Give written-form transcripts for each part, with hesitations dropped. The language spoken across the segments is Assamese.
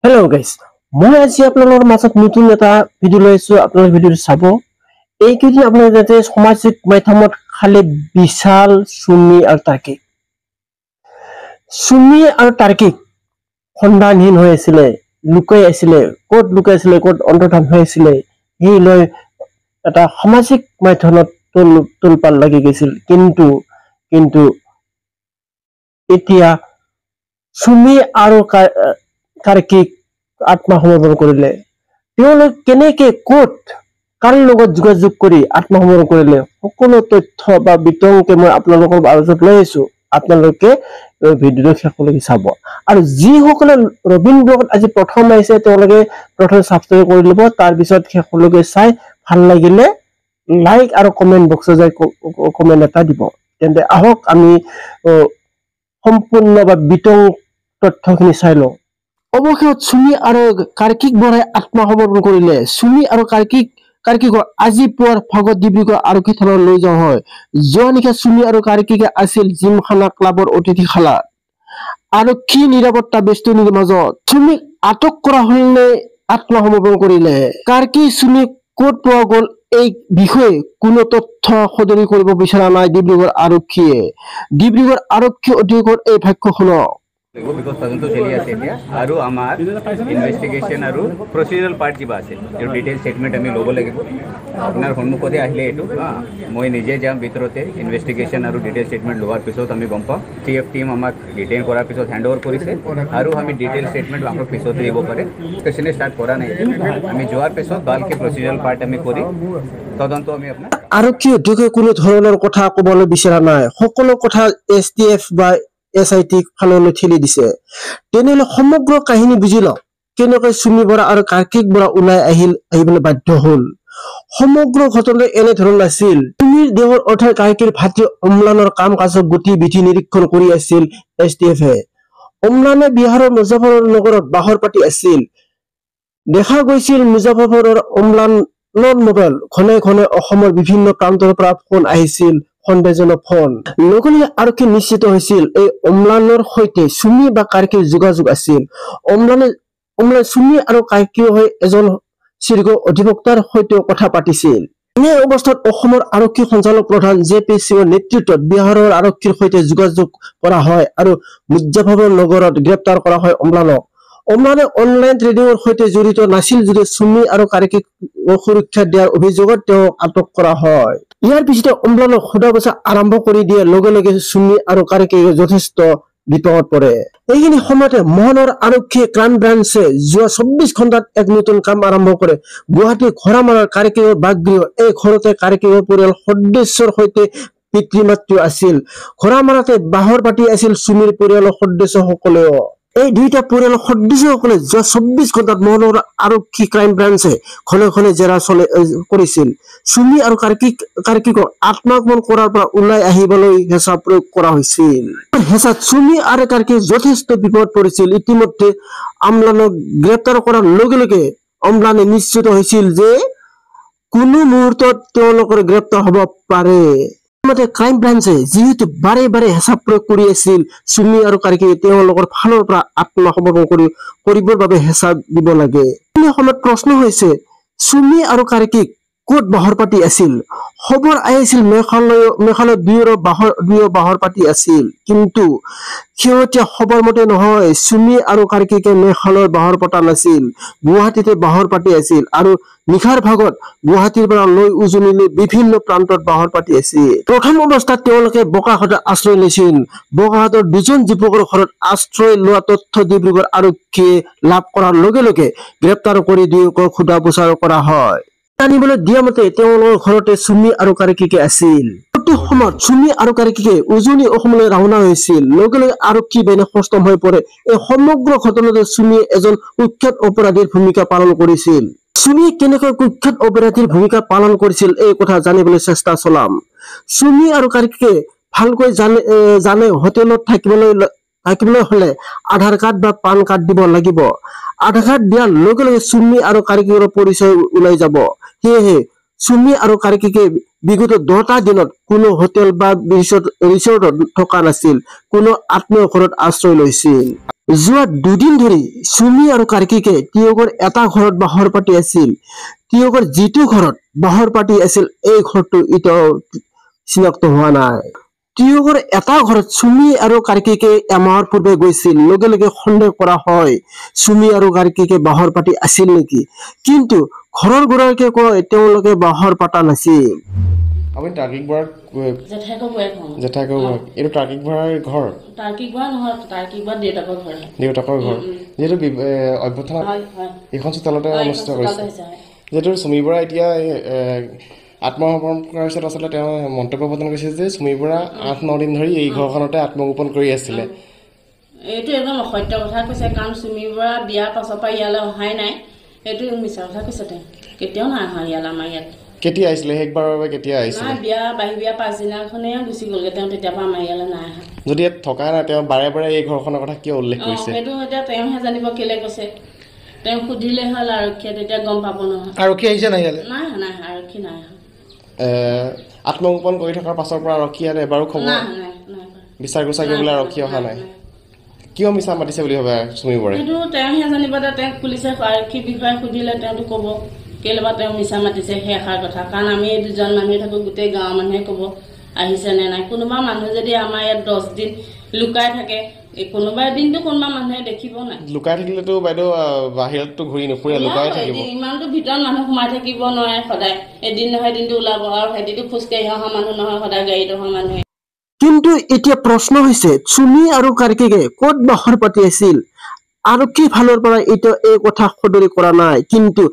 हेलो गाइस মই আজি আপোনালোকৰ মাজত নতুন এটা ভিডিও লৈছো আপোনালোকৰ ভিডিওটো চাব এই ভিডিও আপোনালোকে যাতে সামাজিক মাধ্যমত খালি বিশাল সুমি আৰু তাৰ্কিক সন্ধানহীন হৈ আছিল লুকাই আছিল ক'ত অন্তৰ্ধান হৈ আছিল এই লৈ এটা সামাজিক মাধ্যমত তুলপাল লাগি গৈছিল কিন্তু এতিয়া সুমি আৰু তাৰ্কিক আত্মসমৰ্পণ কৰিলে তেওঁলোক কেনেকৈ ক'ত কাৰ লগত যোগাযোগ কৰি আত্মসমৰ্পণ কৰিলে সকলো তথ্য বা বিতংকে মই আপোনালোকৰ মাজত লৈ আহিছো আপোনালোকে ভিডিওটো শেষলৈকে চাব আৰু যিসকলে ৰবিন ব্লগত আজি প্ৰথম আহিছে তেওঁলোকে প্ৰথমে সাবস্ক্ৰাইব কৰি ল'ব তাৰ পিছত শেষলৈকে চাই ভাল লাগিলে লাইক আৰু কমেন্ট বক্সত যাই কমেন্ট এটা দিব তেন্তে আহক আমি সম্পূৰ্ণ বা বিতং তথ্যখিনি চাই লওঁ অৱশেষত সুমি আৰু তাৰ্কিক বৰাই আত্মসমৰ্পণ কৰিলে সুমি আৰু তাৰ্কিকৰ আজি পুৱাৰ ভাগত ডিব্ৰুগড় আৰক্ষী থানালৈ লৈ যোৱা হয় যোৱা নিশা সুমি আৰু তাৰ্কিকে আছিল জিমখানা ক্লাবৰ অতিথিশালাত আৰক্ষী নিৰাপত্তা বেষ্টনীৰ মাজত সুমিক আটক কৰা হ'লে আত্মসমৰ্পণ কৰিলে তাৰ্কিক সুমিক ক'ত পোৱা গ'ল এই বিষয়ে কোনো তথ্য সদৰি কৰিব বিচৰা নাই ডিব্ৰুগড় আৰক্ষী অধীক্ষকৰ এই ভাষ্য শুনক because তদন্ত চলি আছে এতিয়া আৰু আমাৰ ইনভেষ্টিগেশ্যন আৰু প্ৰচিডাৰেল পাৰ্ট কিবা আছে এই ডিটেইল ষ্টেটমেণ্ট আমি ল'ব লাগিব আপোনাৰ সন্মুখতে আহিলে এইটো মই নিজে যাম ভিতৰতে ইনভেষ্টিগেশ্যন আৰু ডিটেইল ষ্টেটমেণ্ট লোৱাৰ পিছত আমি গম পাম টিএফ টিম আমাক ডিটেইন কৰাৰ পিছত হেণ্ড অভাৰ কৰিছে আৰু আমি ডিটেইল ষ্টেটমেণ্ট আমাক পিছত দিব পাৰে কেছনে ষ্টাৰ্ট কৰা নাই আমি যোৱাৰ পিছত ভালকে প্ৰচিডাৰেল পাৰ্ট আমি কৰি তদন্ত আমি আপোনাৰ আৰক্ষী অধীক্ষকে কোনো ধৰণৰ কথা ক'বলৈ বিচৰা নাই সকলো কথা এছটিএফ বা এছআইটি ফাললৈ ঠেলি দিছে তেনেহলে সমগ্ৰ কাহিনী বুজি লওক কেনেকৈ সুমি বৰা আৰু তাৰ্কিক বৰা ওলাই আহিবলৈ বাধ্য হ'ল সমগ্ৰ ঘটনা এনে ধৰণৰ আছিল সুমিৰ দেহৰ অৰ্থাৎ তাৰ্কিৰ ভাতৃ অম্লানৰ কাম কাজৰ গতি বিধি নিৰীক্ষণ কৰি আছিল এছটিএফে অম্লানে বিহাৰৰ মুজাফৰনগৰত বাহৰ পাতি আছিল দেখা গৈছিল মুজাফৰনগৰৰ অম্লানৰ মোবাইল ঘনে অসমৰ বিভিন্ন প্ৰান্তৰ পৰা ফোন আহিছিল সন্দেহজনক ফোন লগতে আৰক্ষী নিশ্চিত হৈছিল এই অম্লানৰ সৈতে সুমি বা তাৰ্কিৰ যোগাযোগ আছিল অম্লানে সুমি আৰু তাৰ্কিৰ হৈ এজন শীৰ্ষ অধিবক্তাৰ সৈতে কথা পাতিছিল এনে অৱস্থাত অসমৰ আৰক্ষী সঞ্চালক প্ৰধান জে.পি. সিঙৰ নেতৃত্বত বিহাৰৰ আৰক্ষীৰ সৈতে যোগাযোগ কৰা হয় আৰু মুজাফৰনগৰত গ্ৰেপ্তাৰ কৰা হয় অম্লানে অনলাইন ট্ৰেডিঙৰ সৈতে জড়িত নাছিল যদিও সুমি আৰু তাৰ্কিক সুৰক্ষা দিয়াৰ অভিযোগত তেওঁক আটক কৰা হয় ইয়াৰ পিছতে অম্লানক সোধা পোছা আৰম্ভ কৰি দিয়ে লগে সুমি আৰু তাৰ্কিক যথেষ্ট বিপদত পৰে এইখিনি সময়তে মহানগৰ আৰক্ষী ক্ৰাইম ব্ৰাঞ্চে যোৱা 24 ঘণ্টাত এক নতুন কাম আৰম্ভ কৰে গুৱাহাটী ঘৰামাৰাৰ তাৰ্কিকৰ বাসগৃহ এই ঘৰতে তাৰ্কিকৰ পৰিয়াল সদস্যৰ সৈতে পিতৃ মাতৃ আছিল ঘৰামাৰাতে বাহৰ পাতি আছিল সুমিৰ পৰিয়ালৰ সদস্যসকলেও এই দুইটা পৰিয়ালৰ সদস্যসকলে যোৱা 24 ঘণ্টাত মহানগৰ আৰক্ষী ক্ৰাইম ব্ৰাঞ্চে ঘনে জেৰা কৰিছিল সুমি আৰু তাৰ্কিকক আত্মসমৰ্পণ কৰাৰ পৰা ওলাই আহিবলৈ হেঁচা প্ৰয়োগ কৰা হৈছিল হেঁচাত সুমি আৰু তাৰ্কিক যথেষ্ট বিপদ পৰিছিল ইতিমধ্যে অম্লানক গ্ৰেপ্তাৰ কৰাৰ লগে অম্লানে নিশ্চিত হৈছিল যে কোনো মুহূৰ্তত তেওঁলোকৰ গ্ৰেপ্তাৰ হ'ব পাৰে ক্ৰাইম ব্ৰাঞ্চে যিহেতু বাৰে হেঁচা প্ৰয়োগ কৰি আছিল সুমি আৰু তাৰ্কিকে তেওঁলোকৰ ফালৰ পৰা আত্মসমৰ্পণ কৰিবৰ বাবে হেঁচা দিব লাগে এই সময়ত প্ৰশ্ন হৈছে সুমি আৰু তাৰ্কিক ক'ত বাহৰ পাতি আছিল খবৰ আহিছিল মেঘালয় দুয়ো বাহৰ পাতি আছিল কিন্তু শেহতীয়া খবৰ মতে নহয় সুমি আৰু তাৰ্কিকে মেঘালয়ৰ বাহৰ পতা নাছিল গুৱাহাটীতে বাহৰ পাতি আছিল আৰু নিশাৰ ভাগত গুৱাহাটীৰ পৰা লৈ উজনিলৈ বিভিন্ন প্ৰান্তত বাহৰ পাতি আছিল প্ৰথম অৱস্থাত তেওঁলোকে বোকাখাতত আশ্ৰয় লৈছিল বোকাখাতৰ দুজন যুৱকৰ ঘৰত আশ্ৰয় লোৱা তথ্য ডিব্ৰুগড় আৰক্ষীয়ে লাভ কৰাৰ লগে গ্ৰেপ্তাৰ কৰি দুয়োকে সোধা পোছা কৰা হয় জানিবলৈ দিয়া মতে তেওঁলোকৰ ঘৰতে সুমি আৰু তাৰ্কিকে আছিল প্ৰতি সময়ত সুমি আৰু তাৰ্কিকে উজনি অসমলৈ ৰাওনা হৈছিল লগে আৰক্ষী বাহিনী সষ্টম হৈ পৰে এই সমগ্ৰ ঘটনাতে সুমিয়ে এজন কুখ্যাত অপৰাধীৰ ভূমিকা পালন কৰিছিল সুমিয়ে কেনেকৈ কুখ্যাত অপৰাধীৰ ভূমিকা পালন কৰিছিল এই কথা জানিবলৈ চেষ্টা চলাম সুমি আৰু তাৰ্কিকে ভালকৈ জানে হোটেলত থাকিবলৈ হলে আধাৰ কাৰ্ড বা পান কাৰ্ড দিব লাগিব আধাৰ কাৰ্ড দিয়াৰ লগে সুমি আৰু তাৰ্কিকৰ পৰিচয় ওলাই যাব সেয়েহে সুমি আৰু তাৰ্কিকে বিগত 10টা দিনত কোনো হোটেল বা ৰিসৰ্টত থকা নাছিল কোনো আত্মীয় ঘৰত আশ্ৰয় লৈছিল যোৱা দুদিন ধৰি চুমি আৰু কাৰ্কিকে তেওঁলোকৰ এটা ঘৰত বাহৰ পাতি আছিল। তেওঁলোকৰ যিটো ঘৰত বাহৰ পাতি আছিল এই ঘৰটো এতিয়াও চিনাক্ত হোৱা নাই। তেওঁলোকৰ এটা ঘৰত চুমি আৰু কাৰ্কিকে এমাহৰ পূৰ্বে গৈছিল। লগে লগে সন্দেহ কৰা হয় চুমি আৰু কাৰ্কিকে বাহৰ পাতি আছিল নেকি, কিন্তু ঘৰৰ গৰাকীয়ে কয় তেওঁলোকে বাহৰ পাতা নাছিল। আপুনি তাৰ্কিক বৰাক জেঠাইকৰ বৰাক এইটো তাৰ্কিক বৰাৰ ঘৰ? তাৰ্কিক বৰা নহয়, তাৰ্কিক বৰা দেউতাকৰ ঘৰ। যিহেতু অভ্যৰ্থনা এইখন চোতালতে অনুষ্ঠিত কৰিছে, যিহেতু চুমি বৰা এতিয়া আত্মসমৰ্পণ কৰাৰ পিছত আচলতে তেওঁ মন্তব্য প্ৰদান কৰিছে যে চুমি বৰা 8-9 দিন ধৰি এই ঘৰখনতে আত্মগোপন কৰি আছিলে। এইটো একদম অসত্য কথা কৈছে, কাৰণ চুমি বৰা বিয়াৰ পাছৰ পৰা ইয়ালৈ অহাই নাই। এইটো মিছা কথা কৈছে, তেওঁ কেতিয়াও নাই অহা ইয়ালৈ। আমাৰ ইয়াত কেতিয়া আহিছিলে? শেষবাৰৰ বাবে কেতিয়া আহিছিলে? বিয়া পাছদিনাখনেই গুচি গ'লগৈ তেওঁ, তেতিয়াৰ পৰা আমাৰ ইয়ালৈ নাই অহা। যদি ইয়াত থকা নাই তেওঁ বাৰে বাৰে এই ঘৰখনৰ কথা কিয় উল্লেখ কৰিছে? সেইটো এতিয়া তেওঁহে জানিব কেলে কৈছে। তেওঁ সুধিলে হ'ল আৰক্ষীয়ে, তেতিয়া গম পাব নহয়। আৰক্ষী আহিছে নাই ইয়ালৈ? নাই আৰক্ষী নাই অহা। আত্মগোপন কৰি থকাৰ পাছৰ পৰা আৰক্ষী ইয়াত এবাৰো খবৰ বিচাৰ গোচাৰ কৰিবলৈ আৰক্ষী অহা নাই। কিয় মিছা মাতিছে বুলি ভাবে চুমি বৰাই? সেইটো তেওঁহে জানিব। তেওঁক পুলিচে আৰক্ষী বিষয়াই সুধিলে তেওঁতো ক'ব কেলে বা তেওঁ মিছা মাতিছে সেই এষাৰ কথা। কাৰণ আমি এই দুজন মানুহে থাকোঁ, গোটেই গাঁৱৰ মানুহে ক'ব আহিছে নে নাই। কোনোবা মানুহ যদি আমাৰ ইয়াত 10 দিন লুকাই থাকে, কোনোবা এদিনটো কোনোবা মানুহে দেখিব নাই। লুকাই থাকিলেতো বাইদেউ বাহিৰততো ঘূৰি নুফুৰে, লুকাই থাকিব। ইমানটো ভিতৰত মানুহ সোমাই থাকিব নোৱাৰে সদায়। এদিন নহয় এদিনটো ওলাব, আৰু সিহঁতিটো খোজকাঢ়ি অহা মানুহ নহয়, সদায় গাড়ীত অহা মানুহে। কিন্তু এতিয়া প্ৰশ্ন হৈছে চুমি আৰু কাৰ্কিকে ক'ত বাহৰ পাতি আছিল? আৰক্ষী ফালৰ পৰা এতিয়া এই কথা সদৰি কৰা নাই, কিন্তু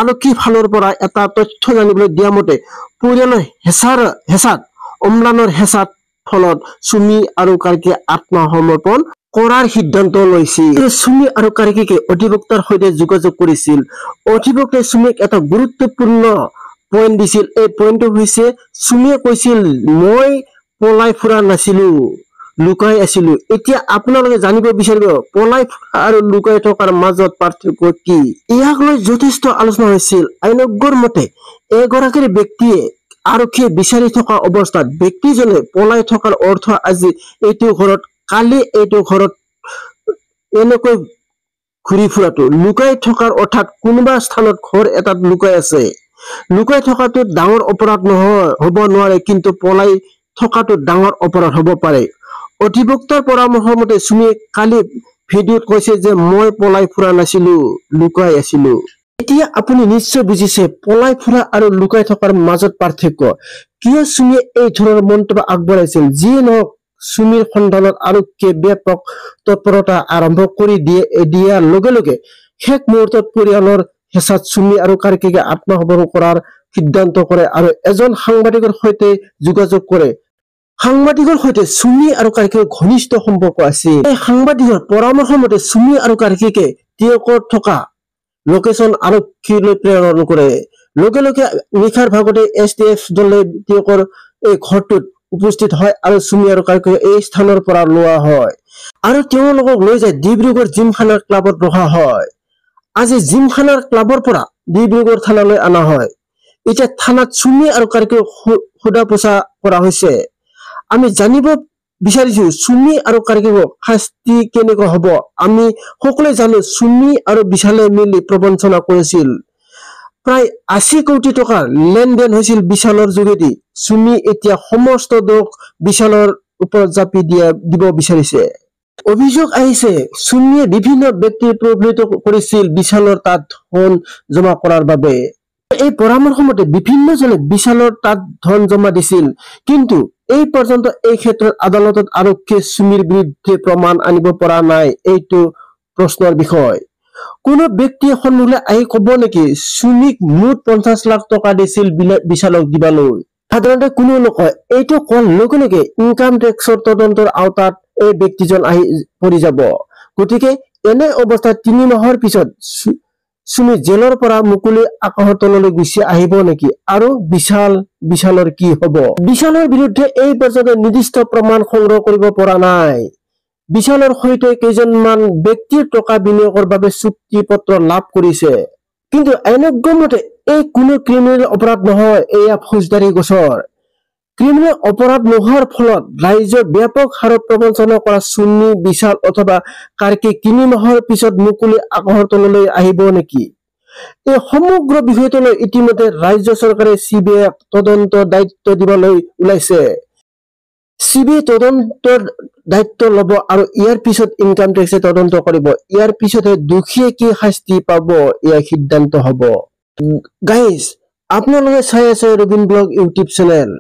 আৰক্ষী ফালৰ পৰা এটা তথ্য জানিবলৈ দিয়া মতে পৰিয়ালৰ হেঁচাত অম্লানৰ হেঁচাত ফলত চুমি আৰু কাৰ্কিকে আত্মসমৰ্পণ কৰাৰ সিদ্ধান্ত লৈছিল। চুমি আৰু কাৰ্কিকে অধিবক্তাৰ সৈতে যোগাযোগ কৰিছিল। অধিবক্তাই চুমিক এটা গুৰুত্বপূৰ্ণ পইণ্ট দিছিল। এই পইণ্টটো হৈছে চুমিয়ে কৈছিল মই পলাই ফুৰা নাছিলো, লুকাই আছিলো। এতিয়া আপোনালোকে জানিব বিচাৰিব পলাই ফুৰা আৰু লুকাই থকাৰ মাজত পাৰ্থক্য কি? ইয়াক লৈ যথেষ্ট আলোচনা হৈছিল। আইনজ্ঞৰ মতে এগৰাকী ব্যক্তিয়ে আৰক্ষীয়ে বিচাৰি থকা অৱস্থাত ব্যক্তিজনে পলাই থকাৰ অৰ্থ আজি এইটো ঘৰত, কালি এইটো ঘৰত এনেকৈ ঘূৰি ফুৰাটো। লুকাই থকাৰ অৰ্থাৎ কোনোবা স্থানত ঘৰ এটাত লুকাই আছে। লুকাই থকাটো ডাঙৰ অপৰাধ হ'ব নোৱাৰে, কিন্তু পলাই থকাটো ডাঙৰ অপৰাধ হ'ব পাৰে। অধিবক্তাৰ পৰামৰ্শ মতে চুমিয়ে কালি ভিডিঅ'ত কৈছে যে মই পলাই ফুৰা নাছিলো, লুকাই আছিলো। এতিয়া আপুনি নিশ্চয় বুজিছে পলাই ফুৰা আৰু লুকাই থকাৰ মাজত পাৰ্থক্য। কিয় চুমিয়ে এই ধৰণৰ মন্তব্য আগবঢ়াইছিল? যিয়ে নহওক চুমিৰ সন্ধানত আৰক্ষীয়ে ব্যাপক তৎপৰতা আৰম্ভ কৰি দিয়াৰ লগে লগে শেষ মুহূৰ্তত পৰিয়ালৰ হেঁচাত চুমি আৰু কাৰ্কিকে আত্মসমৰ্পণ কৰাৰ সিদ্ধান্ত কৰে আৰু এজন সাংবাদিকৰ সৈতে যোগাযোগ কৰে। সাংবাদিকৰ সৈতে চুমি আৰু কাৰ্কিকৰ ঘনিষ্ঠ সম্পৰ্ক আছিল। এই সাংবাদিকৰ পৰামৰ্শ মতে চুমি আৰু কাৰ্কিকে তেওঁলোকৰ থকা লোকেশ্যন আৰক্ষীলৈ প্ৰেৰণ কৰে। লগে লগে নিশাৰ ভাগতে STF দলে তেওঁলোকৰ এই ঘৰটোত উপস্থিত হয় আৰু চুমি আৰু কাৰ্কিক এই স্থানৰ পৰা লোৱা হয় আৰু তেওঁলোকক লৈ যায় ডিব্ৰুগড় জিমখানাৰ ক্লাবত ৰখা হয়। আজি জিমখানাৰ ক্লাবৰ পৰা ডিব্ৰুগড় থানালৈ অনা হয়। এতিয়া থানাত চুমি আৰু কাৰ্কিক সোধা পোছা কৰা হৈছে। আমি জানিব বিচাৰিছো চুমি আৰু কাৰ্কিকৰ শাস্তি কেনেকুৱা হ'ব। আমি সকলোৱে জানো চুমি আৰু বিশালে মিলি প্ৰবঞ্চনা কৰিছিল। প্ৰায় 80 কোটি টকাৰ লেনদেন হৈছিল বিশালৰ যোগেদি। চুমি এতিয়া সমস্ত দোষ বিশালৰ ওপৰত জাপি দিব বিচাৰিছে। অভিযোগ আহিছে চুমিয়ে বিভিন্ন ব্যক্তিক প্ৰভাৱিত কৰিছিল বিশালৰ তাত ধন জমা কৰাৰ বাবে। এই পৰামৰ্শ মতে বিভিন্নজনে বিশালৰ তাত ধন জমা দিছিল, কিন্তু এই পৰ্যন্ত এই ক্ষেত্ৰত আদালতত আৰক্ষীয়ে চুমিৰ বিৰুদ্ধে প্ৰমাণ আনিব পৰা নাই। এইটো প্ৰশ্নৰ বিষয়। কোনো ব্যক্তিয়ে সন্মুখলৈ আহি কব নেকি চুমিক মুঠ 50 লাখ টকা দিছিল বিশালক দিবলৈ? সাধাৰণতে কোনো নকয়। এইটো কোৱাৰ লগে লগে ইনকাম টেক্সৰ তদন্তৰ আওতাত এই ব্যক্তিজন আহি পৰি যাব। গতিকে এনে অৱস্থাত 3 মাহৰ পিছত চুমি জেলৰ পৰা মুকলি আকাশৰ তললৈ গুচি আহিব নেকি? আৰু বিশালৰ কি হব? বিশালৰ বিৰুদ্ধে এই পৰ্যন্ত নিৰ্দিষ্ট প্ৰমাণ সংগ্ৰহ কৰিব পৰা নাই। বিশালৰ সৈতে কেইজনমান ব্যক্তিৰ টকা বিনিয়োগৰ বাবে চুক্তি পত্ৰ লাভ কৰিছে, কিন্তু আইনজ্ঞ মতে এই কোনো ক্ৰিমিনেল অপৰাধ নহয়, এয়া ফৌজদাৰী গোচৰ। ক্ৰিমিনেল অপৰাধ নোহোৱাৰ ফলত ৰাইজৰ ব্যাপক হাৰত প্ৰবঞ্চনা কৰা চুন্নী বিশাল অথবা কাৰ্কি 3 মাহৰ পিছত মুকলি আকাশৰ তললৈ আহিব নেকি? এই সমগ্ৰ বিষয়টোলৈ ইতিমধ্যে ৰাজ্য চৰকাৰে CBIক তদন্তৰ দায়িত্ব দিবলৈ ওলাইছে। CBI তদন্তৰ দায়িত্ব ল'ব আৰু ইয়াৰ পিছত ইনকাম টেক্সে তদন্ত কৰিব। ইয়াৰ পিছতহে দোষীয়ে কি শাস্তি পাব এয়া সিদ্ধান্ত হ'ব। গাইজ, আপোনালোকে চাই আছে ৰবিন ব্লগ ইউটিউব চেনেল।